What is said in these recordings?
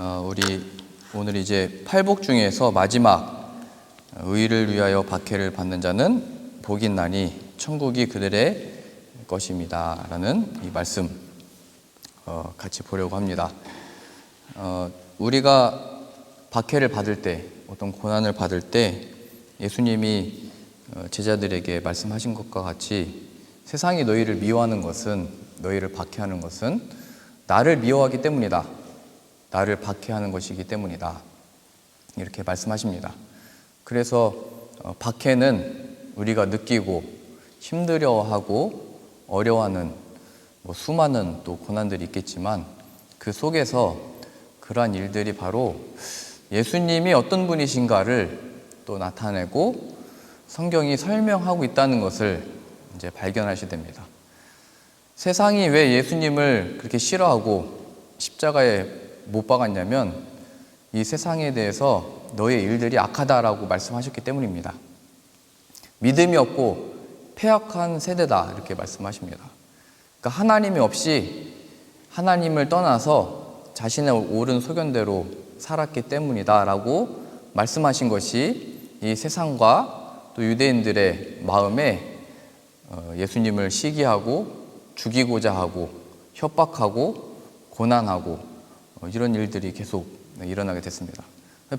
우리 오늘 이제 팔복 중에서 마지막 의를 위하여 박해를 받는 자는 복이 있나니 천국이 그들의 것입니다 라는 이 말씀 같이 보려고 합니다. 우리가 박해를 받을 때, 어떤 고난을 받을 때 예수님이 제자들에게 말씀하신 것과 같이 세상이 너희를 미워하는 것은, 너희를 박해하는 것은 나를 미워하기 때문이다, 나를 박해하는 것이기 때문이다, 이렇게 말씀하십니다. 그래서 박해는 우리가 느끼고 힘들어하고 어려워하는 수많은 또 고난들이 있겠지만 그 속에서 그러한 일들이 바로 예수님이 어떤 분이신가를 또 나타내고 성경이 설명하고 있다는 것을 이제 발견하시게 됩니다. 세상이 왜 예수님을 그렇게 싫어하고 십자가에 못 박았냐면 이 세상에 대해서 너의 일들이 악하다라고 말씀하셨기 때문입니다. 믿음이 없고 패역한 세대다 이렇게 말씀하십니다. 그러니까 하나님이 없이 하나님을 떠나서 자신의 옳은 소견대로 살았기 때문이다 라고 말씀하신 것이 이 세상과 또 유대인들의 마음에 예수님을 시기하고 죽이고자 하고 협박하고 고난하고 이런 일들이 계속 일어나게 됐습니다.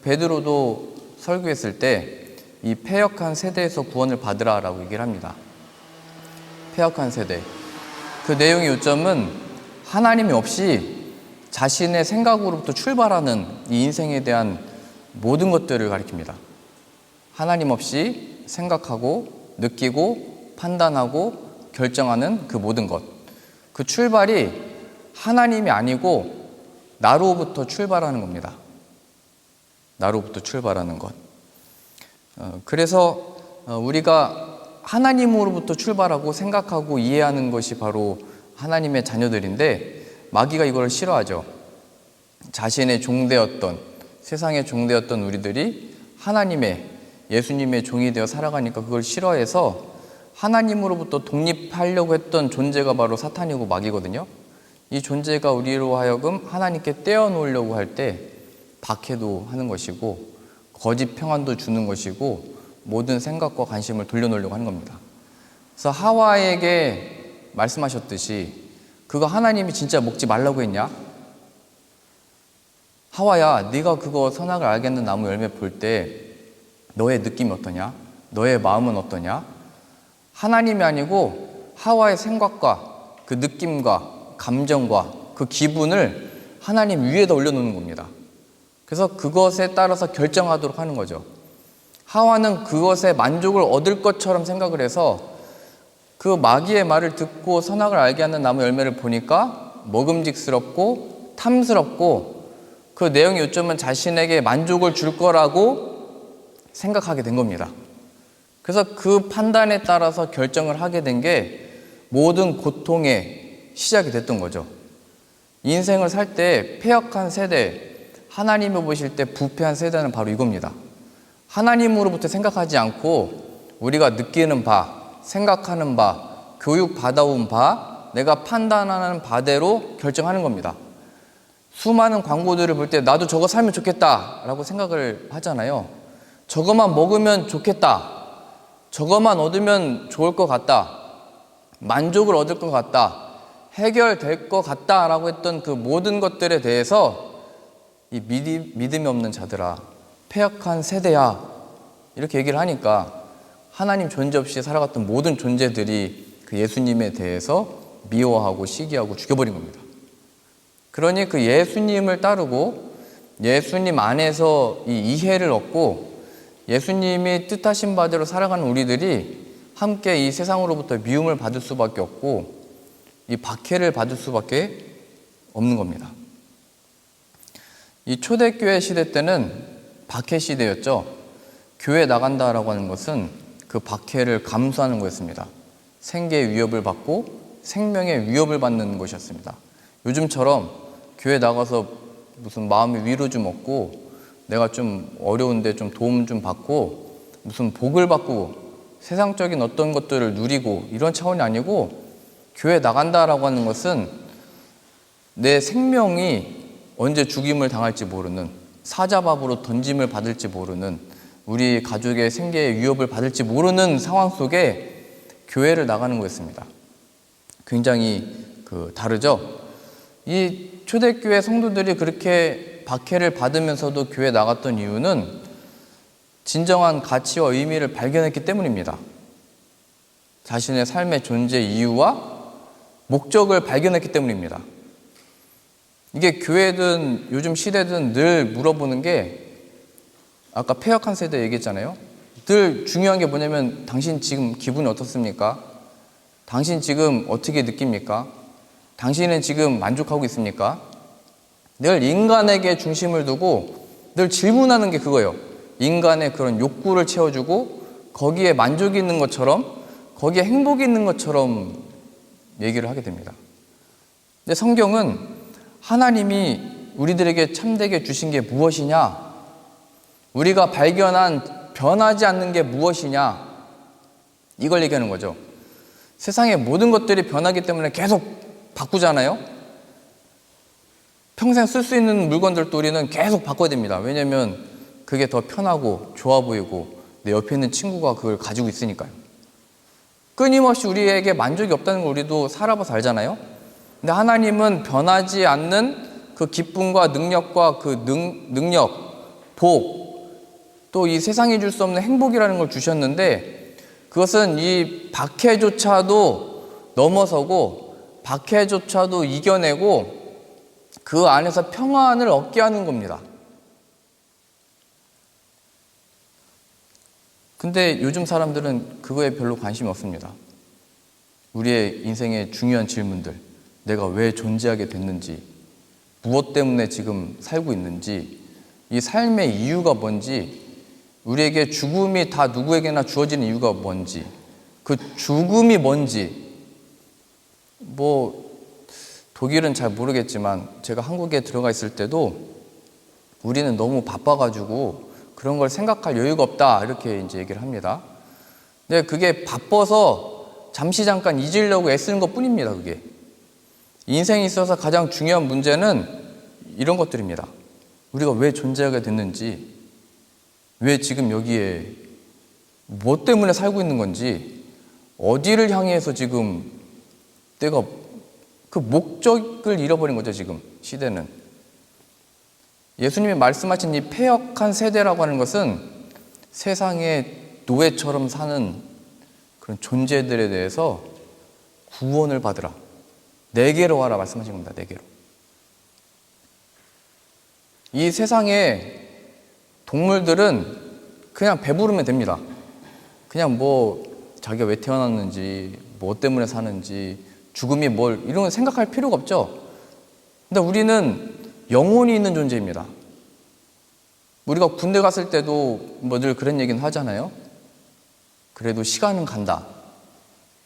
베드로도 설교했을 때 이 패역한 세대에서 구원을 받으라 라고 얘기를 합니다. 패역한 세대, 그 내용의 요점은 하나님이 없이 자신의 생각으로부터 출발하는 이 인생에 대한 모든 것들을 가리킵니다. 하나님 없이 생각하고 느끼고 판단하고 결정하는 그 모든 것, 그 출발이 하나님이 아니고 나로부터 출발하는 겁니다. 나로부터 출발하는 것. 그래서 우리가 하나님으로부터 출발하고 생각하고 이해하는 것이 바로 하나님의 자녀들인데 마귀가 이걸 싫어하죠. 자신의 종되었던, 세상의 종되었던 우리들이 하나님의, 예수님의 종이 되어 살아가니까 그걸 싫어해서 하나님으로부터 독립하려고 했던 존재가 바로 사탄이고 마귀거든요. 이 존재가 우리로 하여금 하나님께 떼어놓으려고 할 때 박해도 하는 것이고 거짓 평안도 주는 것이고 모든 생각과 관심을 돌려놓으려고 하는 겁니다. 그래서 하와에게 말씀하셨듯이 그거 하나님이 진짜 먹지 말라고 했냐? 하와야, 네가 그거 선악을 알겠는 나무 열매 볼 때 너의 느낌이 어떠냐? 너의 마음은 어떠냐? 하나님이 아니고 하와의 생각과 그 느낌과 감정과 그 기분을 하나님 위에다 올려놓는 겁니다. 그래서 그것에 따라서 결정하도록 하는 거죠. 하와는 그것에 만족을 얻을 것처럼 생각을 해서 그 마귀의 말을 듣고 선악을 알게 하는 나무 열매를 보니까 먹음직스럽고 탐스럽고 그 내용의 요점은 자신에게 만족을 줄 거라고 생각하게 된 겁니다. 그래서 그 판단에 따라서 결정을 하게 된 게 모든 고통의 시작이 됐던 거죠. 인생을 살 때 패역한 세대, 하나님을 보실 때 부패한 세대는 바로 이겁니다. 하나님으로부터 생각하지 않고 우리가 느끼는 바, 생각하는 바, 교육받아온 바, 내가 판단하는 바대로 결정하는 겁니다. 수많은 광고들을 볼 때 나도 저거 살면 좋겠다 라고 생각을 하잖아요. 저거만 먹으면 좋겠다, 저거만 얻으면 좋을 것 같다, 만족을 얻을 것 같다, 해결될 것 같다 라고 했던 그 모든 것들에 대해서 이 믿음이 없는 자들아, 패역한 세대야, 이렇게 얘기를 하니까 하나님 존재 없이 살아갔던 모든 존재들이 그 예수님에 대해서 미워하고 시기하고 죽여버린 겁니다. 그러니 그 예수님을 따르고 예수님 안에서 이 이해를 얻고 예수님이 뜻하신 바대로 살아가는 우리들이 함께 이 세상으로부터 미움을 받을 수밖에 없고 이 박해를 받을 수밖에 없는 겁니다. 이 초대교회 시대 때는 박해 시대였죠. 교회 나간다라고 하는 것은 그 박해를 감수하는 거였습니다. 생계의 위협을 받고 생명의 위협을 받는 것이었습니다. 요즘처럼 교회 나가서 무슨 마음의 위로 좀 얻고 내가 좀 어려운데 좀 도움 좀 받고 무슨 복을 받고 세상적인 어떤 것들을 누리고 이런 차원이 아니고 교회 나간다라고 하는 것은 내 생명이 언제 죽임을 당할지 모르는, 사자밥으로 던짐을 받을지 모르는, 우리 가족의 생계에 위협을 받을지 모르는 상황 속에 교회를 나가는 거였습니다. 굉장히 다르죠? 이 초대교회 성도들이 그렇게 박해를 받으면서도 교회에 나갔던 이유는 진정한 가치와 의미를 발견했기 때문입니다. 자신의 삶의 존재 이유와 목적을 발견했기 때문입니다. 이게 교회든 요즘 시대든 늘 물어보는 게, 아까 폐역한 세대 얘기했잖아요. 늘 중요한 게 뭐냐면, 당신 지금 기분이 어떻습니까? 당신 지금 어떻게 느낍니까? 당신은 지금 만족하고 있습니까? 늘 인간에게 중심을 두고 늘 질문하는 게 그거예요. 인간의 그런 욕구를 채워주고 거기에 만족이 있는 것처럼, 거기에 행복이 있는 것처럼 얘기를 하게 됩니다. 근데 성경은 하나님이 우리들에게 참되게 주신 게 무엇이냐, 우리가 발견한 변하지 않는 게 무엇이냐, 이걸 얘기하는 거죠. 세상의 모든 것들이 변하기 때문에 계속 바꾸잖아요. 평생 쓸 수 있는 물건들도 우리는 계속 바꿔야 됩니다. 왜냐하면 그게 더 편하고 좋아 보이고 내 옆에 있는 친구가 그걸 가지고 있으니까요. 끊임없이 우리에게 만족이 없다는 걸 우리도 살아봐서 알잖아요. 근데 하나님은 변하지 않는 그 기쁨과 능력과 그 능력, 복, 또 이 세상이 줄 수 없는 행복이라는 걸 주셨는데, 그것은 이 박해조차도 넘어서고 박해조차도 이겨내고 그 안에서 평안을 얻게 하는 겁니다. 근데 요즘 사람들은 그거에 별로 관심이 없습니다. 우리의 인생의 중요한 질문들, 내가 왜 존재하게 됐는지, 무엇 때문에 지금 살고 있는지, 이 삶의 이유가 뭔지, 우리에게 죽음이 다 누구에게나 주어지는 이유가 뭔지, 그 죽음이 뭔지, 독일은 잘 모르겠지만 제가 한국에 들어가 있을 때도 우리는 너무 바빠가지고 그런 걸 생각할 여유가 없다, 이렇게 이제 얘기를 합니다. 근데 그게 바빠서 잠시 잠깐 잊으려고 애쓰는 것 뿐입니다. 그게 인생에 있어서 가장 중요한 문제는 이런 것들입니다. 우리가 왜 존재하게 됐는지, 왜 지금 여기에 뭐 때문에 살고 있는 건지, 어디를 향해서 지금 내가 그 목적을 잃어버린 거죠. 지금 시대는. 예수님이 말씀하신 이 폐역한 세대라고 하는 것은 세상의 노예처럼 사는 그런 존재들에 대해서 구원을 받으라, 내게로 와라 말씀하신 겁니다. 내게로. 이 세상의 동물들은 그냥 배부르면 됩니다. 그냥 자기가 왜 태어났는지, 뭐 때문에 사는지, 죽음이 이런 거 생각할 필요가 없죠. 근데 우리는 영혼이 있는 존재입니다. 우리가 군대 갔을 때도 늘 그런 얘기는 하잖아요. 그래도 시간은 간다.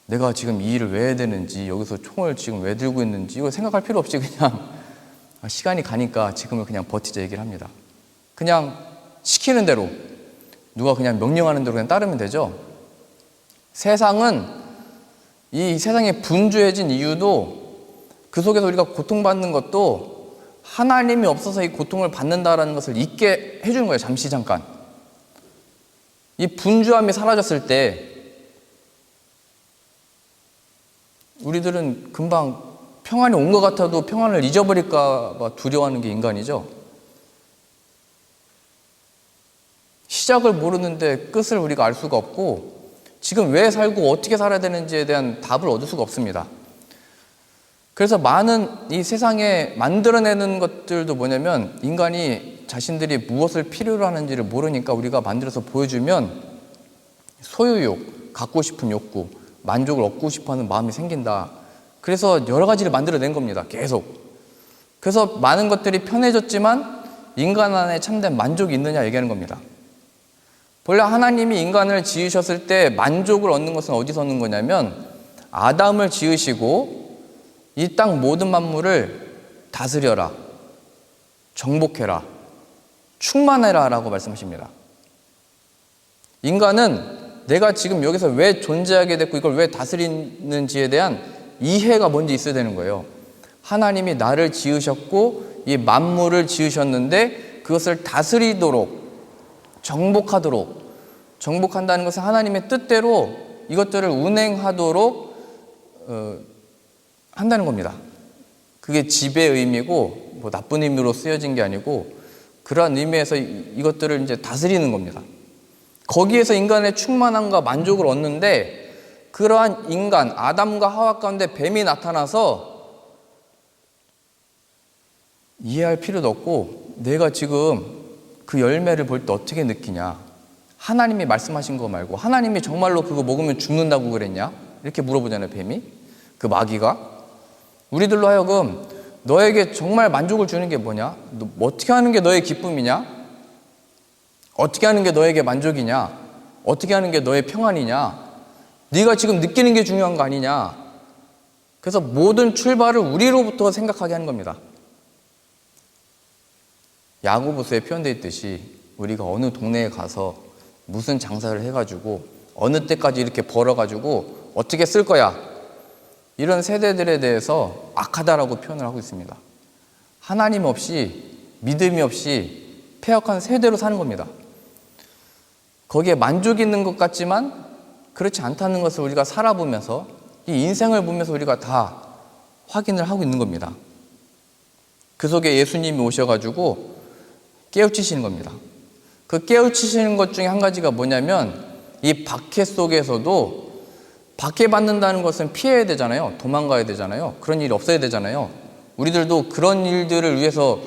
내가 지금 이 일을 왜 해야 되는지, 여기서 총을 지금 왜 들고 있는지, 이거 생각할 필요 없이 그냥 시간이 가니까 지금은 그냥 버티자 얘기를 합니다. 그냥 시키는 대로, 누가 그냥 명령하는 대로 그냥 따르면 되죠. 세상은, 이 세상에 분주해진 이유도, 그 속에서 우리가 고통받는 것도 하나님이 없어서 이 고통을 받는다라는 것을 잊게 해주는 거예요. 잠시 잠깐. 이 분주함이 사라졌을 때 우리들은 금방 평안이 온 것 같아도 평안을 잊어버릴까 봐 두려워하는 게 인간이죠. 시작을 모르는데 끝을 우리가 알 수가 없고, 지금 왜 살고 어떻게 살아야 되는지에 대한 답을 얻을 수가 없습니다. 그래서 많은 이 세상에 만들어내는 것들도 뭐냐면, 인간이 자신들이 무엇을 필요로 하는지를 모르니까 우리가 만들어서 보여주면 소유욕, 갖고 싶은 욕구, 만족을 얻고 싶어하는 마음이 생긴다. 그래서 여러 가지를 만들어낸 겁니다. 계속. 그래서 많은 것들이 편해졌지만 인간 안에 참된 만족이 있느냐 얘기하는 겁니다. 본래 하나님이 인간을 지으셨을 때 만족을 얻는 것은 어디서 얻는 거냐면, 아담을 지으시고 이 땅 모든 만물을 다스려라, 정복해라, 충만해라 라고 말씀하십니다. 인간은 내가 지금 여기서 왜 존재하게 됐고 이걸 왜 다스리는지에 대한 이해가 먼저 있어야 되는 거예요. 하나님이 나를 지으셨고 이 만물을 지으셨는데 그것을 다스리도록 정복한다는 것은 하나님의 뜻대로 이것들을 운행하도록 한다는 겁니다. 그게 지배의 의미고 뭐 나쁜 의미로 쓰여진 게 아니고 그러한 의미에서 이것들을 이제 다스리는 겁니다. 거기에서 인간의 충만함과 만족을 얻는데 그러한 인간 아담과 하와 가운데 뱀이 나타나서 이해할 필요도 없고 내가 지금 그 열매를 볼 때 어떻게 느끼냐, 하나님이 말씀하신 거 말고 하나님이 정말로 그거 먹으면 죽는다고 그랬냐, 이렇게 물어보잖아요. 뱀이, 그 마귀가 우리들로 하여금 너에게 정말 만족을 주는 게 뭐냐, 너 어떻게 하는 게 너의 기쁨이냐, 어떻게 하는 게 너에게 만족이냐, 어떻게 하는 게 너의 평안이냐, 네가 지금 느끼는 게 중요한 거 아니냐. 그래서 모든 출발을 우리로부터 생각하게 하는 겁니다. 야고보서에 표현되어 있듯이 우리가 어느 동네에 가서 무슨 장사를 해가지고 어느 때까지 이렇게 벌어가지고 어떻게 쓸 거야, 이런 세대들에 대해서 악하다라고 표현을 하고 있습니다. 하나님 없이 믿음이 없이 폐역한 세대로 사는 겁니다. 거기에 만족이 있는 것 같지만 그렇지 않다는 것을 우리가 살아보면서 이 인생을 보면서 우리가 다 확인을 하고 있는 겁니다. 그 속에 예수님이 오셔가지고 깨우치시는 겁니다. 그 깨우치시는 것 중에 한 가지가 뭐냐면 이 박해 속에서도 박해받는다는 것은 피해야 되잖아요. 도망가야 되잖아요. 그런 일이 없어야 되잖아요. 우리들도 그런 일들을 위해서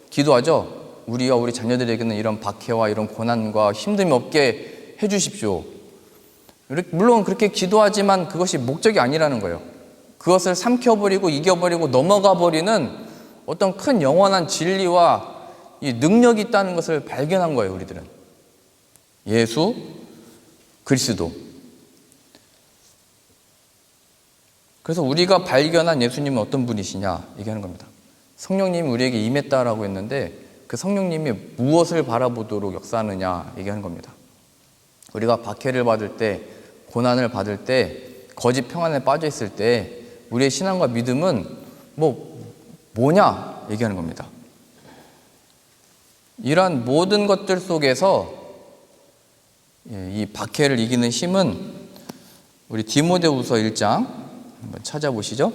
기도하죠. 우리와 우리 자녀들에게는 이런 박해와 이런 고난과 힘듦이 없게 해주십시오. 물론 그렇게 기도하지만 그것이 목적이 아니라는 거예요. 그것을 삼켜버리고 이겨버리고 넘어가버리는 어떤 큰 영원한 진리와 이 능력이 있다는 것을 발견한 거예요. 우리들은 예수 그리스도. 그래서 우리가 발견한 예수님은 어떤 분이시냐 얘기하는 겁니다. 성령님이 우리에게 임했다라고 했는데 그 성령님이 무엇을 바라보도록 역사하느냐 얘기하는 겁니다. 우리가 박해를 받을 때, 고난을 받을 때, 거짓 평안에 빠져 있을 때 우리의 신앙과 믿음은 뭐냐 얘기하는 겁니다. 이러한 모든 것들 속에서 이 박해를 이기는 힘은 우리 디모데후서 1장 한번 찾아보시죠.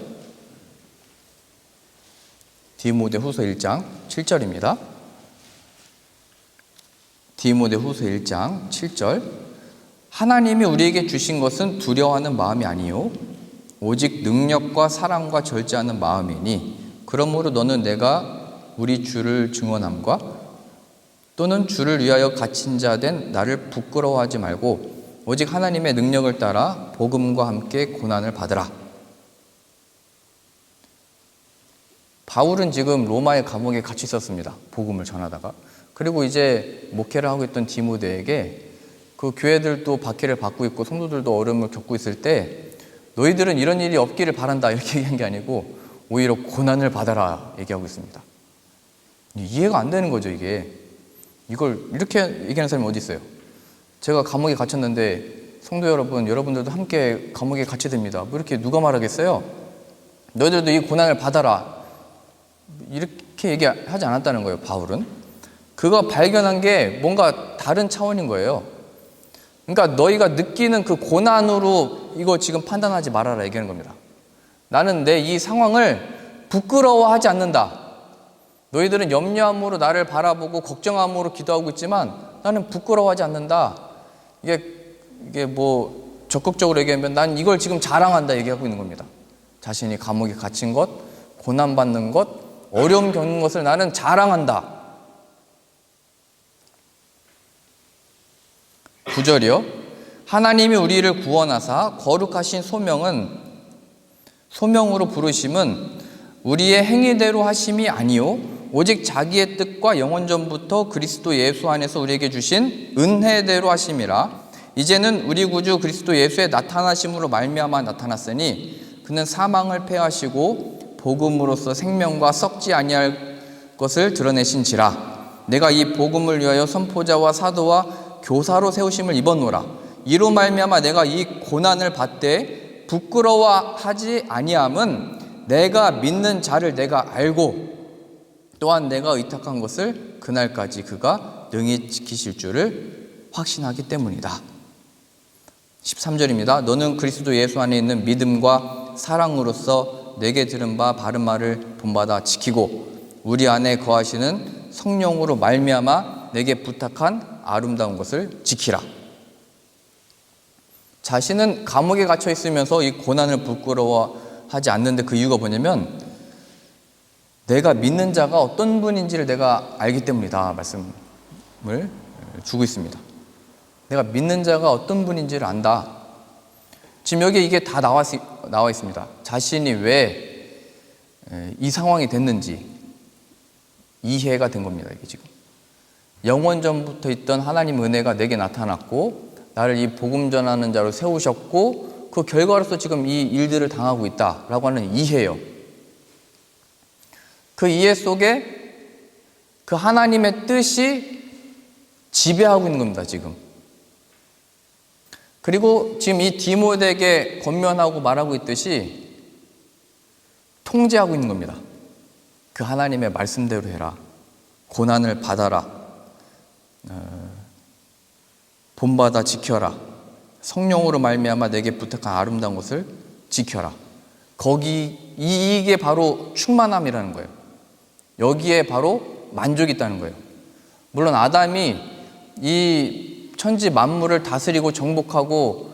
디모데후서 1장 7절입니다. 디모데후서 1장 7절. 하나님이 우리에게 주신 것은 두려워하는 마음이 아니요 오직 능력과 사랑과 절제하는 마음이니 그러므로 너는 내가 우리 주를 증언함과 또는 주를 위하여 갇힌 자 된 나를 부끄러워하지 말고 오직 하나님의 능력을 따라 복음과 함께 고난을 받으라. 바울은 지금 로마의 감옥에 갇혀 있었습니다. 복음을 전하다가. 그리고 이제 목회를 하고 있던 디모데에게 그 교회들도 박해를 받고 있고 성도들도 어려움을 겪고 있을 때 너희들은 이런 일이 없기를 바란다 이렇게 얘기한 게 아니고 오히려 고난을 받아라 얘기하고 있습니다. 이해가 안 되는 거죠. 이걸 이렇게 얘기하는 사람이 어디 있어요? 제가 감옥에 갇혔는데 성도 여러분, 여러분들도 함께 감옥에 갇히게 됩니다. 뭐 이렇게 누가 말하겠어요? 너희들도 이 고난을 받아라 이렇게 얘기하지 않았다는 거예요. 바울은 그가 발견한 게 뭔가 다른 차원인 거예요. 그러니까 너희가 느끼는 그 고난으로 이거 지금 판단하지 말아라 얘기하는 겁니다. 나는 내 이 상황을 부끄러워하지 않는다. 너희들은 염려함으로 나를 바라보고 걱정함으로 기도하고 있지만 나는 부끄러워하지 않는다. 이게 뭐 적극적으로 얘기하면 난 이걸 지금 자랑한다 얘기하고 있는 겁니다. 자신이 감옥에 갇힌 것, 고난받는 것, 어려움 겪는 것을 나는 자랑한다. 9절이요. 하나님이 우리를 구원하사 거룩하신 소명으로 부르심은 우리의 행위대로 하심이 아니요 오직 자기의 뜻과 영원 전부터 그리스도 예수 안에서 우리에게 주신 은혜대로 하심이라. 이제는 우리 구주 그리스도 예수의 나타나심으로 말미암아 나타났으니 그는 사망을 패하시고 복음으로써 생명과 썩지 아니할 것을 드러내신지라. 내가 이 복음을 위하여 선포자와 사도와 교사로 세우심을 입었노라. 이로 말미암아 내가 이 고난을 받되 부끄러워하지 아니함은 내가 믿는 자를 내가 알고 또한 내가 의탁한 것을 그날까지 그가 능히 지키실 줄을 확신하기 때문이다. 13절입니다. 너는 그리스도 예수 안에 있는 믿음과 사랑으로서 내게 들은 바 바른 말을 본받아 지키고 우리 안에 거하시는 성령으로 말미암아 내게 부탁한 아름다운 것을 지키라. 자신은 감옥에 갇혀 있으면서 이 고난을 부끄러워하지 않는데 그 이유가 뭐냐면 내가 믿는 자가 어떤 분인지를 내가 알기 때문이다 말씀을 주고 있습니다. 내가 믿는 자가 어떤 분인지를 안다. 지금 여기에 이게 다 나와 있습니다. 자신이 왜 이 상황이 됐는지 이해가 된 겁니다. 이게 지금 영원 전부터 있던 하나님 은혜가 내게 나타났고 나를 이 복음 전하는 자로 세우셨고 그 결과로서 지금 이 일들을 당하고 있다라고 하는 이해예요. 그 이해 속에 그 하나님의 뜻이 지배하고 있는 겁니다. 지금. 그리고 지금 이 디모데에게 권면하고 말하고 있듯이 통제하고 있는 겁니다. 그 하나님의 말씀대로 해라. 고난을 받아라. 본받아 지켜라. 성령으로 말미암아 내게 부탁한 아름다운 것을 지켜라. 이게 바로 충만함이라는 거예요. 여기에 바로 만족이 있다는 거예요. 물론 아담이 이 천지 만물을 다스리고 정복하고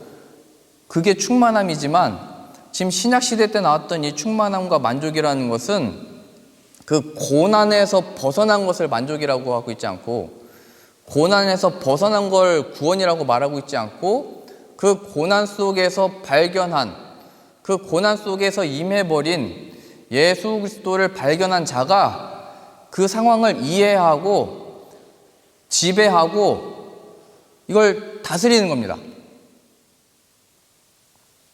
그게 충만함이지만 지금 신약시대 때 나왔던 이 충만함과 만족이라는 것은 그 고난에서 벗어난 것을 만족이라고 하고 있지 않고 고난에서 벗어난 걸 구원이라고 말하고 있지 않고 그 고난 속에서 발견한 그 고난 속에서 임해버린 예수 그리스도를 발견한 자가 그 상황을 이해하고 지배하고 이걸 다스리는 겁니다.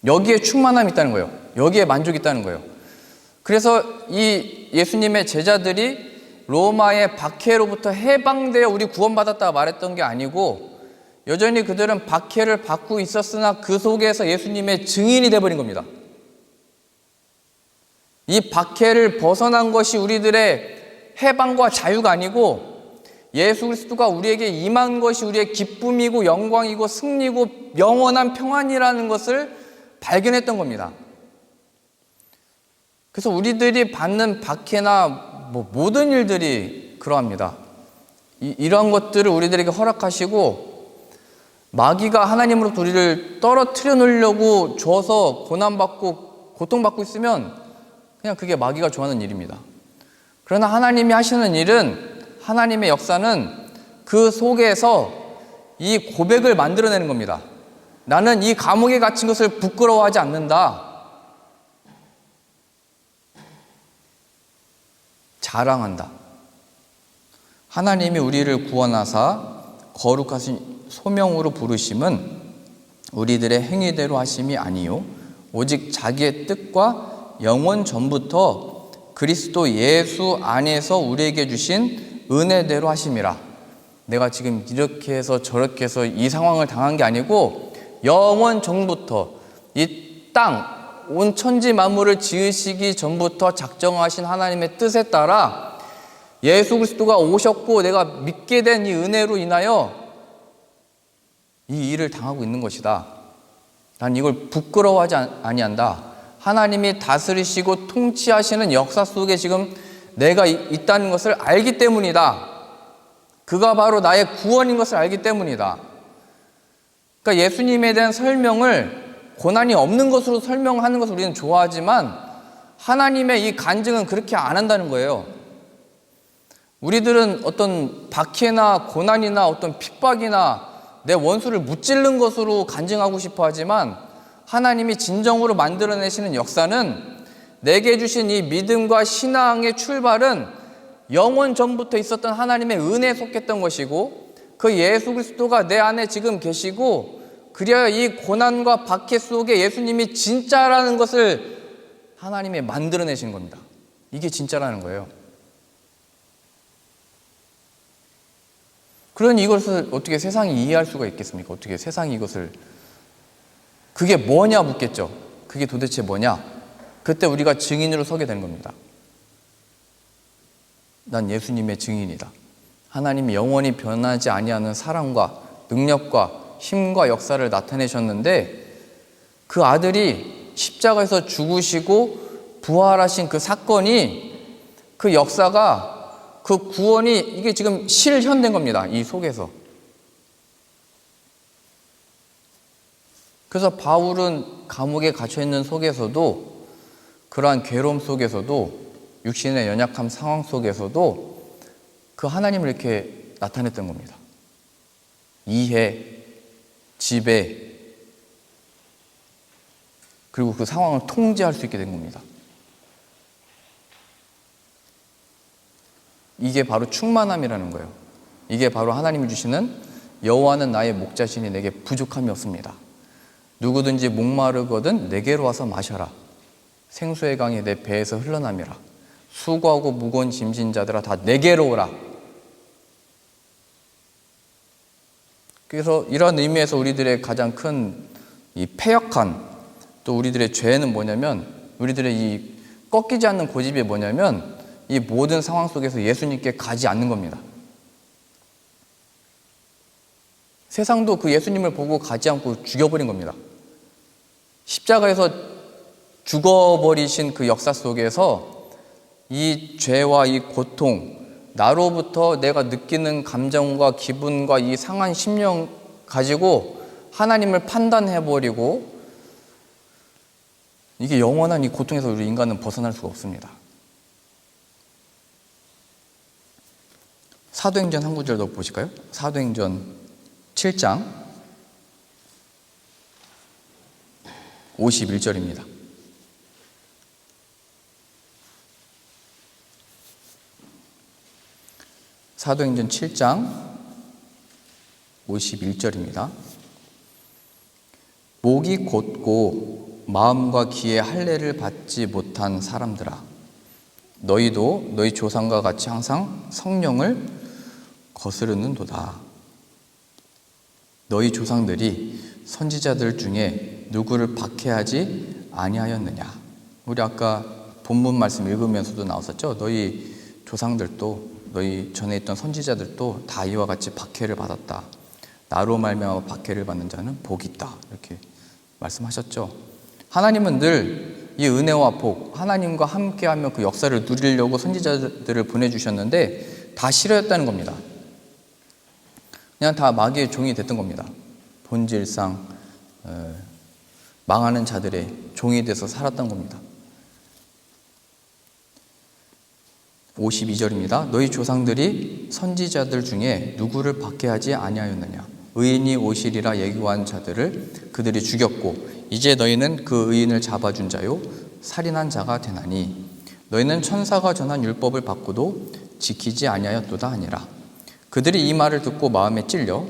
여기에 충만함이 있다는 거예요. 여기에 만족이 있다는 거예요. 그래서 이 예수님의 제자들이 로마의 박해로부터 해방되어 우리 구원받았다 말했던 게 아니고 여전히 그들은 박해를 받고 있었으나 그 속에서 예수님의 증인이 되어버린 겁니다. 이 박해를 벗어난 것이 우리들의 해방과 자유가 아니고 예수 그리스도가 우리에게 임한 것이 우리의 기쁨이고 영광이고 승리고 영원한 평안이라는 것을 발견했던 겁니다. 그래서 우리들이 받는 박해나 모든 일들이 그러합니다. 이러한 것들을 우리들에게 허락하시고 마귀가 하나님으로부터 우리를 떨어뜨려 놓으려고 줘서 고난받고 고통받고 있으면 그냥 그게 마귀가 좋아하는 일입니다. 그러나 하나님이 하시는 일은 하나님의 역사는 그 속에서 이 고백을 만들어내는 겁니다. 나는 이 감옥에 갇힌 것을 부끄러워하지 않는다. 자랑한다. 하나님이 우리를 구원하사 거룩하신 소명으로 부르심은 우리들의 행위대로 하심이 아니요 오직 자기의 뜻과 영원 전부터 그리스도 예수 안에서 우리에게 주신 은혜대로 하심이라. 내가 지금 이렇게 해서 저렇게 해서 이 상황을 당한 게 아니고 영원 전부터 이 땅 온 천지 만물을 지으시기 전부터 작정하신 하나님의 뜻에 따라 예수 그리스도가 오셨고 내가 믿게 된 이 은혜로 인하여 이 일을 당하고 있는 것이다. 난 이걸 부끄러워하지 아니한다. 하나님이 다스리시고 통치하시는 역사 속에 지금 내가 있다는 것을 알기 때문이다. 그가 바로 나의 구원인 것을 알기 때문이다. 그러니까 예수님에 대한 설명을 고난이 없는 것으로 설명하는 것을 우리는 좋아하지만 하나님의 이 간증은 그렇게 안 한다는 거예요. 우리들은 어떤 박해나 고난이나 어떤 핍박이나 내 원수를 무찌른 것으로 간증하고 싶어 하지만 하나님이 진정으로 만들어내시는 역사는 내게 주신 이 믿음과 신앙의 출발은 영원 전부터 있었던 하나님의 은혜에 속했던 것이고 그 예수 그리스도가 내 안에 지금 계시고 그리하여 이 고난과 박해 속에 예수님이 진짜라는 것을 하나님이 만들어내신 겁니다. 이게 진짜라는 거예요. 그러니 이것을 어떻게 세상이 이해할 수가 있겠습니까? 어떻게 세상이 이것을 그게 뭐냐 묻겠죠. 그게 도대체 뭐냐? 그때 우리가 증인으로 서게 되는 겁니다. 난 예수님의 증인이다. 하나님이 영원히 변하지 아니하는 사랑과 능력과 힘과 역사를 나타내셨는데 그 아들이 십자가에서 죽으시고 부활하신 그 사건이, 그 역사가, 그 구원이 이게 지금 실현된 겁니다. 이 속에서. 그래서 바울은 감옥에 갇혀있는 속에서도, 그러한 괴로움 속에서도, 육신의 연약함 상황 속에서도 그 하나님을 이렇게 나타냈던 겁니다. 이해, 지배, 그리고 그 상황을 통제할 수 있게 된 겁니다. 이게 바로 충만함이라는 거예요. 이게 바로 하나님이 주시는 여호와는 나의 목자시니 내게 부족함이 없습니다. 누구든지 목마르거든 내게로 와서 마셔라. 생수의 강이 내 배에서 흘러남이라. 수고하고 무거운 짐진 자들아 다 내게로 오라. 그래서 이런 의미에서 우리들의 가장 큰 이 패역한, 또 우리들의 죄는 뭐냐면, 우리들의 이 꺾이지 않는 고집이 뭐냐면 이 모든 상황 속에서 예수님께 가지 않는 겁니다. 세상도 그 예수님을 보고 가지 않고 죽여버린 겁니다. 십자가에서 죽어버리신 그 역사 속에서 이 죄와 이 고통, 나로부터 내가 느끼는 감정과 기분과 이 상한 심령 가지고 하나님을 판단해버리고, 이게 영원한 이 고통에서 우리 인간은 벗어날 수가 없습니다. 사도행전 한 구절 더 보실까요? 사도행전 7장 51절입니다. 사도행전 7장 51절입니다. 목이 곧고 마음과 귀에 할례를 받지 못한 사람들아, 너희도 너희 조상과 같이 항상 성령을 거스르는도다. 너희 조상들이 선지자들 중에 누구를 박해하지 아니하였느냐. 우리 아까 본문 말씀 읽으면서도 나왔었죠. 너희 조상들도, 너희 전에 있던 선지자들도 다 이와 같이 박해를 받았다. 나로 말미암아 박해를 받는 자는 복이 있다. 이렇게 말씀하셨죠. 하나님은 늘 이 은혜와 복, 하나님과 함께하며 그 역사를 누리려고 선지자들을 보내주셨는데 다 싫어했다는 겁니다. 그냥 다 마귀의 종이 됐던 겁니다. 본질상 망하는 자들의 종이 돼서 살았던 겁니다. 52절입니다. 너희 조상들이 선지자들 중에 누구를 박해하지 아니하였느냐. 의인이 오시리라 예고한 자들을 그들이 죽였고 이제 너희는 그 의인을 잡아준 자요 살인한 자가 되나니 너희는 천사가 전한 율법을 받고도 지키지 아니하였도다 하니라. 그들이 이 말을 듣고 마음에 찔려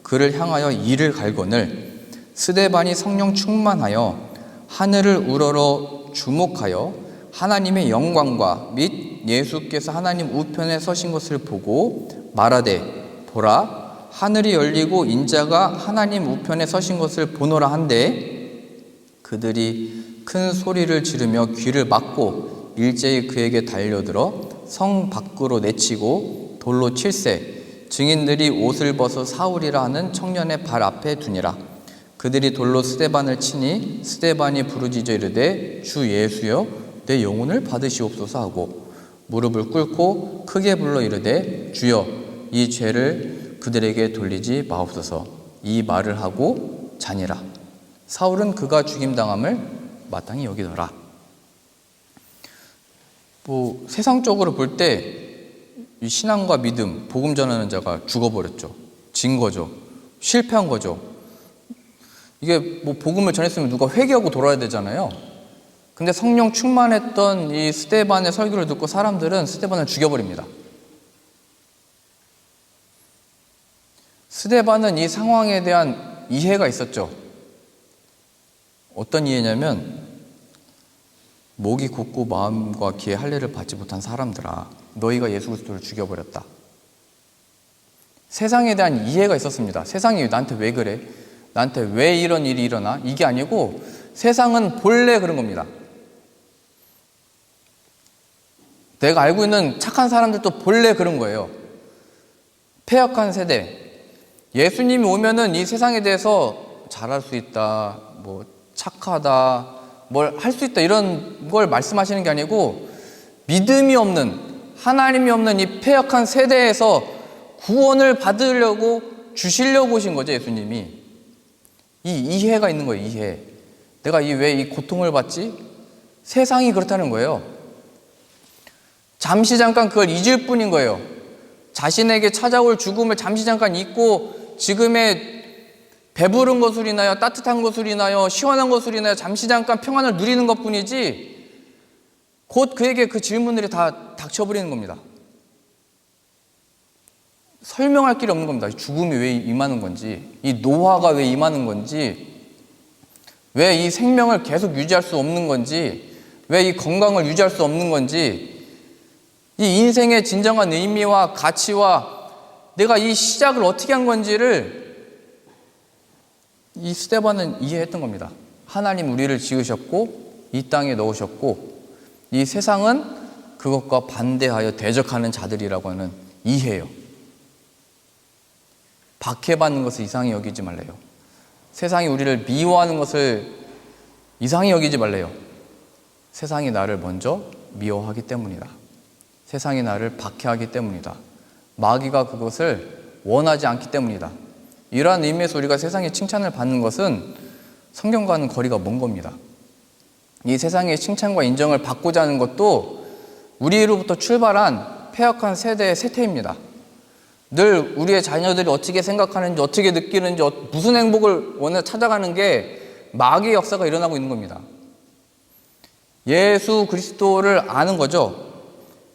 그를 향하여 이를 갈거늘 스데반이 성령 충만하여 하늘을 우러러 주목하여 하나님의 영광과 및 예수께서 하나님 우편에 서신 것을 보고 말하되 보라 하늘이 열리고 인자가 하나님 우편에 서신 것을 보노라 한데 그들이 큰 소리를 지르며 귀를 막고 일제히 그에게 달려들어 성 밖으로 내치고 돌로 칠세 증인들이 옷을 벗어 사울이라 하는 청년의 발 앞에 두니라. 그들이 돌로 스데반을 치니 스데반이 부르짖어 이르되 주 예수여 내 영혼을 받으시옵소서 하고 무릎을 꿇고 크게 불러 이르되 주여 이 죄를 그들에게 돌리지 마옵소서. 이 말을 하고 자니라. 사울은 그가 죽임당함을 마땅히 여기더라. 세상적으로 볼 때 이 신앙과 믿음, 복음 전하는 자가 죽어버렸죠. 진 거죠. 실패한 거죠. 이게 복음을 전했으면 누가 회개하고 돌아야 되잖아요. 근데 성령 충만했던 이 스데반의 설교를 듣고 사람들은 스데반을 죽여버립니다. 스데반은 이 상황에 대한 이해가 있었죠. 어떤 이해냐면 목이 곧고 마음과 귀에 할례를 받지 못한 사람들아 너희가 예수 그리스도를 죽여버렸다. 세상에 대한 이해가 있었습니다. 세상이 나한테 왜 그래? 나한테 왜 이런 일이 일어나? 이게 아니고 세상은 본래 그런 겁니다. 내가 알고 있는 착한 사람들도 본래 그런 거예요. 패역한 세대. 예수님이 오면은 이 세상에 대해서 잘할 수 있다, 뭐 착하다, 뭘 할 수 있다, 이런 걸 말씀하시는 게 아니고 믿음이 없는, 하나님이 없는 이 패역한 세대에서 구원을 받으려고 주시려고 오신 거죠, 예수님이. 이 이해가 있는 거예요, 이해. 내가 왜 이 고통을 받지? 세상이 그렇다는 거예요. 잠시 잠깐 그걸 잊을 뿐인 거예요. 자신에게 찾아올 죽음을 잠시 잠깐 잊고 지금의 배부른 것을 인하여, 따뜻한 것을 인하여, 시원한 것을 인하여 잠시 잠깐 평안을 누리는 것뿐이지 곧 그에게 그 질문들이 다 닥쳐버리는 겁니다. 설명할 길이 없는 겁니다. 죽음이 왜 임하는 건지, 이 노화가 왜 임하는 건지, 왜 이 생명을 계속 유지할 수 없는 건지, 왜 이 건강을 유지할 수 없는 건지, 이 인생의 진정한 의미와 가치와 내가 이 시작을 어떻게 한 건지를 이 스데반은 이해했던 겁니다. 하나님 우리를 지으셨고 이 땅에 넣으셨고 이 세상은 그것과 반대하여 대적하는 자들이라고 하는 이해예요. 박해받는 것을 이상히 여기지 말래요. 세상이 우리를 미워하는 것을 이상히 여기지 말래요. 세상이 나를 먼저 미워하기 때문이다. 세상이 나를 박해하기 때문이다. 마귀가 그것을 원하지 않기 때문이다. 이러한 의미에서 우리가 세상의 칭찬을 받는 것은 성경과는 거리가 먼 겁니다. 이 세상의 칭찬과 인정을 받고자 하는 것도 우리로부터 출발한 패역한 세대의 쇠퇴입니다. 늘 우리의 자녀들이 어떻게 생각하는지, 어떻게 느끼는지, 무슨 행복을 원해 찾아가는 게 마귀의 역사가 일어나고 있는 겁니다. 예수 그리스도를 아는 거죠.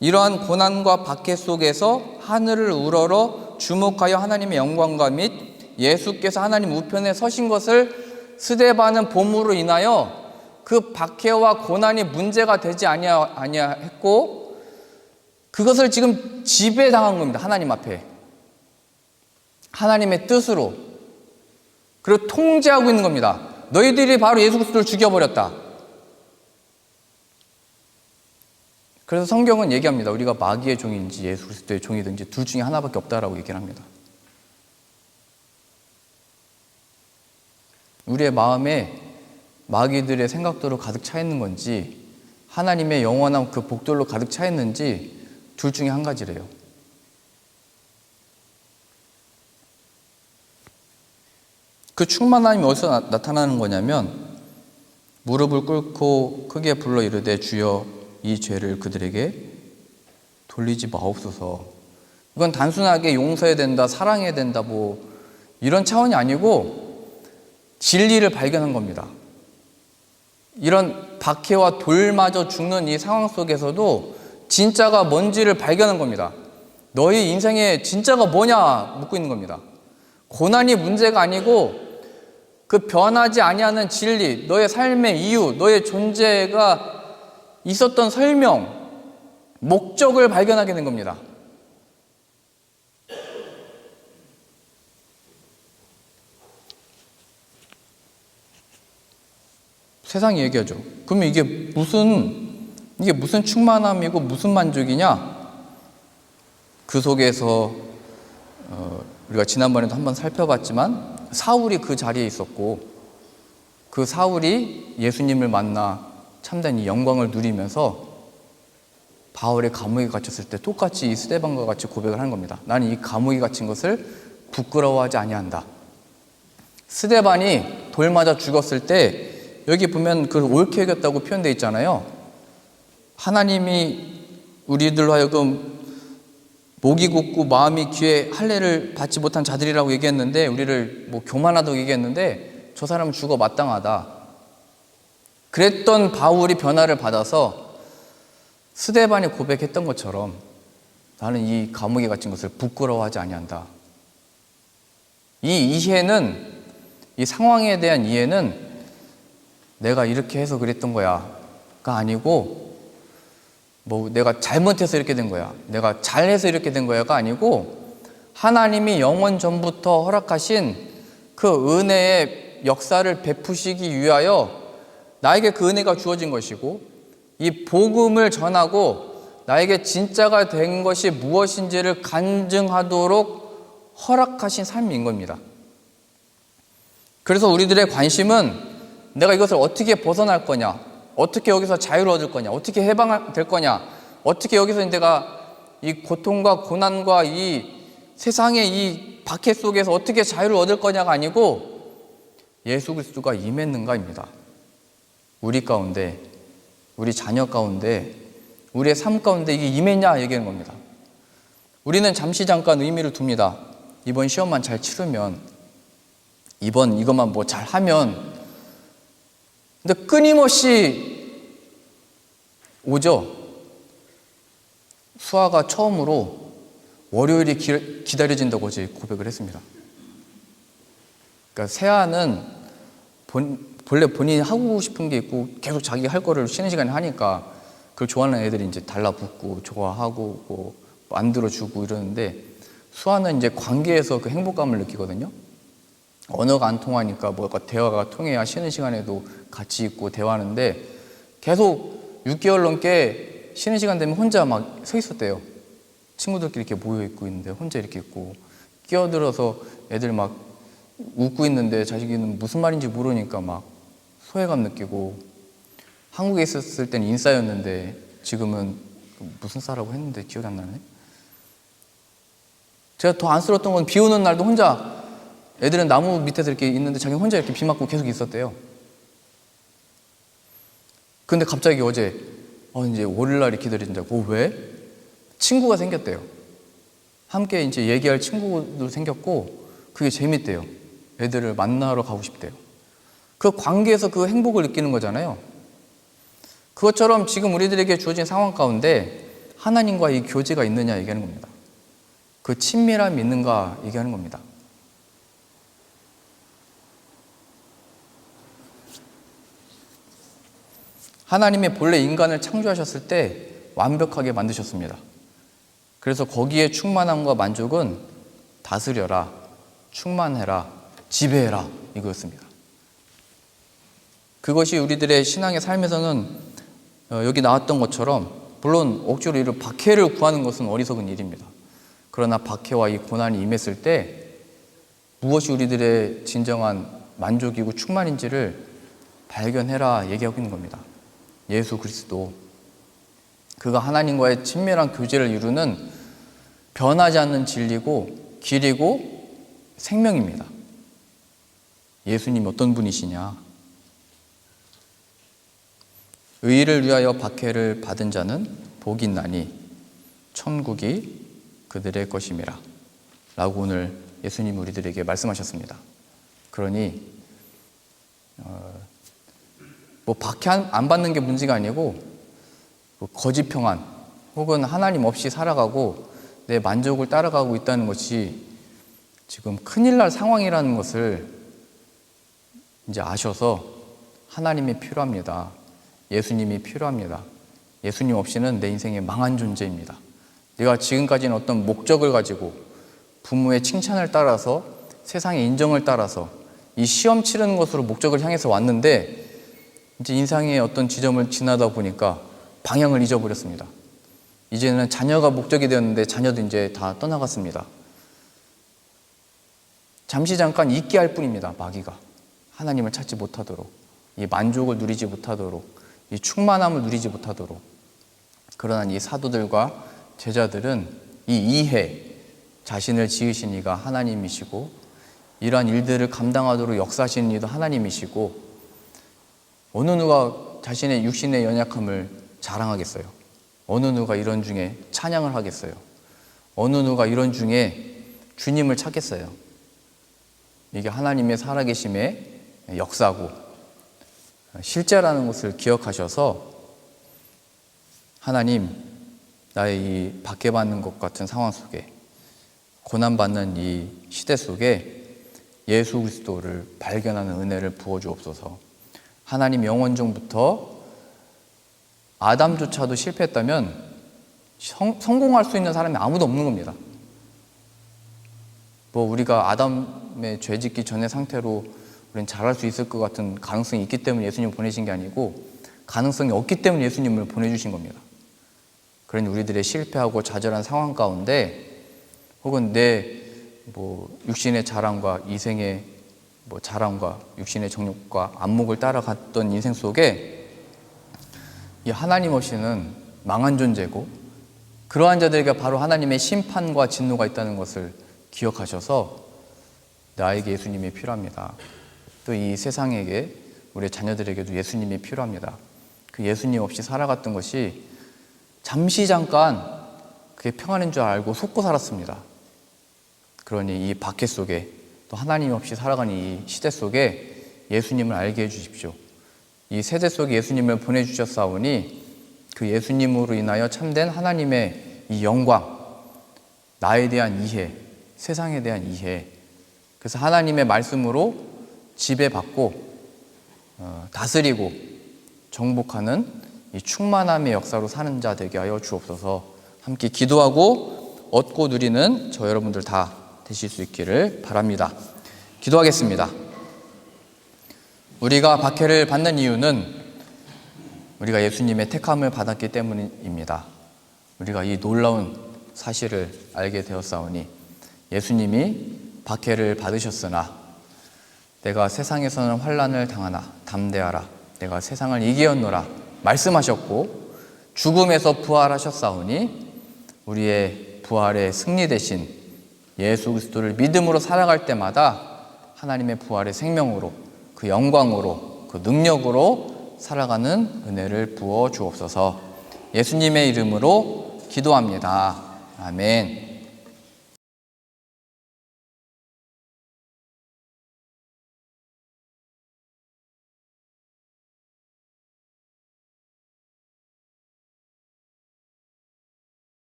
이러한 고난과 박해 속에서 하늘을 우러러 주목하여 하나님의 영광과 및 예수께서 하나님 우편에 서신 것을 스데반은 봄으로 인하여 그 박해와 고난이 문제가 되지 아니하였고 그것을 지금 지배당한 겁니다. 하나님 앞에. 하나님의 뜻으로. 그리고 통제하고 있는 겁니다. 너희들이 바로 예수 그리스도를 죽여버렸다. 그래서 성경은 얘기합니다. 우리가 마귀의 종인지 예수 그리스도의 종이든지 둘 중에 하나밖에 없다라고 얘기를 합니다. 우리의 마음에 마귀들의 생각들로 가득 차 있는 건지 하나님의 영원한 그 복들로 가득 차 있는지 둘 중에 한 가지래요. 그 충만함이 어디서 나타나는 거냐면 무릎을 꿇고 크게 불러 이르되 주여 이 죄를 그들에게 돌리지 마옵소서. 이건 단순하게 용서해야 된다, 사랑해야 된다, 뭐 이런 차원이 아니고 진리를 발견한 겁니다. 이런 박해와 돌마저 죽는 이 상황 속에서도 진짜가 뭔지를 발견한 겁니다. 너희 인생의 진짜가 뭐냐 묻고 있는 겁니다. 고난이 문제가 아니고 그 변하지 아니하는 진리, 너의 삶의 이유, 너의 존재가 있었던 설명, 목적을 발견하게 된 겁니다. 세상이 얘기하죠. 그러면 이게 무슨 충만함이고 무슨 만족이냐? 그 속에서 우리가 지난번에도 한번 살펴봤지만 사울이 그 자리에 있었고 그 사울이 예수님을 만나 참된 이 영광을 누리면서 바울의 감옥에 갇혔을 때 똑같이 이 스데반과 같이 고백을 하는 겁니다. 나는 이 감옥에 갇힌 것을 부끄러워하지 아니한다. 스데반이 돌 맞아 죽었을 때 여기 보면 그 옳게 여겼다고 표현되어 있잖아요. 하나님이 우리들로 하여금 목이 굳고 마음이 귀에 할례를 받지 못한 자들이라고 얘기했는데 우리를 뭐 교만하다고 얘기했는데 저 사람은 죽어 마땅하다. 그랬던 바울이 변화를 받아서 스데반이 고백했던 것처럼 나는 이 감옥에 갇힌 것을 부끄러워하지 아니한다. 이 이해는, 이 상황에 대한 이해는 내가 이렇게 해서 그랬던 거야가 아니고 뭐 내가 잘못해서 이렇게 된 거야, 내가 잘해서 이렇게 된 거야가 아니고 하나님이 영원 전부터 허락하신 그 은혜의 역사를 베푸시기 위하여 나에게 그 은혜가 주어진 것이고 이 복음을 전하고 나에게 진짜가 된 것이 무엇인지를 간증하도록 허락하신 삶인 겁니다. 그래서 우리들의 관심은 내가 이것을 어떻게 벗어날 거냐, 어떻게 여기서 자유를 얻을 거냐, 어떻게 해방될 거냐, 어떻게 여기서 내가 이 고통과 고난과 이 세상의 이 박해 속에서 어떻게 자유를 얻을 거냐가 아니고 예수 그리스도가 임했는가입니다. 우리 가운데, 우리 자녀 가운데, 우리의 삶 가운데 이게 임했냐 얘기하는 겁니다. 우리는 잠시 잠깐 의미를 둡니다. 이번 시험만 잘 치르면, 이번 이것만 뭐 잘하면. 근데 끊임없이 오죠. 수아가 처음으로 월요일이 기다려진다고 어제 고백을 했습니다. 그러니까 세아는 본래 본인이 하고 싶은 게 있고 계속 자기가 할 거를 쉬는 시간에 하니까 그걸 좋아하는 애들이 이제 달라붙고 좋아하고 뭐 만들어주고 이러는데, 수아는 이제 관계에서 그 행복감을 느끼거든요. 언어가 안 통하니까 뭐가 대화가 통해야 쉬는 시간에도 같이 있고 대화하는데, 계속 6개월 넘게 쉬는 시간 되면 혼자 막 서 있었대요. 친구들끼리 이렇게 모여 있고 있는데 혼자 이렇게 있고, 끼어들어서 애들 막 웃고 있는데 자식이는 무슨 말인지 모르니까 막 소외감 느끼고, 한국에 있었을 때는 인싸였는데 지금은 무슨 싸라고 했는데 기억이 안 나네. 제가 더 안쓰러웠던 건 비 오는 날도 혼자, 애들은 나무 밑에서 이렇게 있는데 자기는 혼자 이렇게 비 맞고 계속 있었대요. 근데 갑자기 어제 이제 월요일날이 기다려진다고. 왜? 친구가 생겼대요. 함께 이제 얘기할 친구도 생겼고 그게 재밌대요. 애들을 만나러 가고 싶대요. 그 관계에서 그 행복을 느끼는 거잖아요. 그것처럼 지금 우리들에게 주어진 상황 가운데 하나님과 이 교제가 있느냐 얘기하는 겁니다. 그 친밀함이 있는가 얘기하는 겁니다. 하나님이 본래 인간을 창조하셨을 때 완벽하게 만드셨습니다. 그래서 거기에 충만함과 만족은 다스려라, 충만해라, 지배해라 이거였습니다. 그것이 우리들의 신앙의 삶에서는 여기 나왔던 것처럼, 물론 억지로 이를 박해를 구하는 것은 어리석은 일입니다. 그러나 박해와 이 고난이 임했을 때 무엇이 우리들의 진정한 만족이고 충만인지를 발견해라 얘기하고 있는 겁니다. 예수 그리스도, 그가 하나님과의 친밀한 교제를 이루는 변하지 않는 진리고 길이고 생명입니다. 예수님이 어떤 분이시냐? 의를 위하여 박해를 받은 자는 복이 있나니 천국이 그들의 것임이라 라고 오늘 예수님이 우리들에게 말씀하셨습니다. 그러니 뭐 박해 안 받는 게 문제가 아니고, 거짓 평안 혹은 하나님 없이 살아가고 내 만족을 따라가고 있다는 것이 지금 큰일 날 상황이라는 것을 이제 아셔서 하나님이 필요합니다. 예수님이 필요합니다. 예수님 없이는 내 인생에 망한 존재입니다. 내가 지금까지는 어떤 목적을 가지고 부모의 칭찬을 따라서 세상의 인정을 따라서 이 시험 치르는 것으로 목적을 향해서 왔는데, 이제 인생의 어떤 지점을 지나다 보니까 방향을 잊어버렸습니다. 이제는 자녀가 목적이 되었는데 자녀도 이제 다 떠나갔습니다. 잠시 잠깐 잊게 할 뿐입니다. 마귀가 하나님을 찾지 못하도록, 이 만족을 누리지 못하도록, 이 충만함을 누리지 못하도록. 그러나 이 사도들과 제자들은 이 이해, 자신을 지으신 이가 하나님이시고 이러한 일들을 감당하도록 역사하시는 이도 하나님이시고, 어느 누가 자신의 육신의 연약함을 자랑하겠어요? 어느 누가 이런 중에 찬양을 하겠어요? 어느 누가 이런 중에 주님을 찾겠어요? 이게 하나님의 살아계심의 역사고 실제라는 것을 기억하셔서, 하나님, 나의 이 박해받는 것 같은 상황 속에, 고난받는 이 시대 속에 예수 그리스도를 발견하는 은혜를 부어주옵소서. 하나님, 영원전부터 아담조차도 실패했다면 성공할 수 있는 사람이 아무도 없는 겁니다. 뭐 우리가 아담의 죄 짓기 전의 상태로 우리는 잘할 수 있을 것 같은 가능성이 있기 때문에 예수님을 보내신 게 아니고, 가능성이 없기 때문에 예수님을 보내주신 겁니다. 그런 우리들의 실패하고 좌절한 상황 가운데 혹은 내 육신의 자랑과 이생의 자랑과 육신의 정욕과 안목을 따라갔던 인생 속에 이 하나님 없이는 망한 존재고 그러한 자들에게 바로 하나님의 심판과 진노가 있다는 것을 기억하셔서 나에게 예수님이 필요합니다. 또 이 세상에게 우리 자녀들에게도 예수님이 필요합니다. 그 예수님 없이 살아갔던 것이 잠시 잠깐 그게 평안인 줄 알고 속고 살았습니다. 그러니 이 박해 속에 또 하나님 없이 살아가는 이 시대 속에 예수님을 알게 해주십시오. 이 세대 속에 예수님을 보내주셨사오니 그 예수님으로 인하여 참된 하나님의 이 영광, 나에 대한 이해, 세상에 대한 이해, 그래서 하나님의 말씀으로 지배받고 다스리고 정복하는 이 충만함의 역사로 사는 자 되게 하여 주옵소서. 함께 기도하고 얻고 누리는 저 여러분들 다 되실 수 있기를 바랍니다. 기도하겠습니다. 우리가 박해를 받는 이유는 우리가 예수님의 택함을 받았기 때문입니다. 우리가 이 놀라운 사실을 알게 되었사오니 예수님이 박해를 받으셨으나 내가 세상에서는 환난을 당하나 담대하라, 내가 세상을 이기었노라 말씀하셨고 죽음에서 부활하셨사오니 우리의 부활의 승리 대신 예수 그리스도를 믿음으로 살아갈 때마다 하나님의 부활의 생명으로 그 영광으로 그 능력으로 살아가는 은혜를 부어 주옵소서. 예수님의 이름으로 기도합니다. 아멘.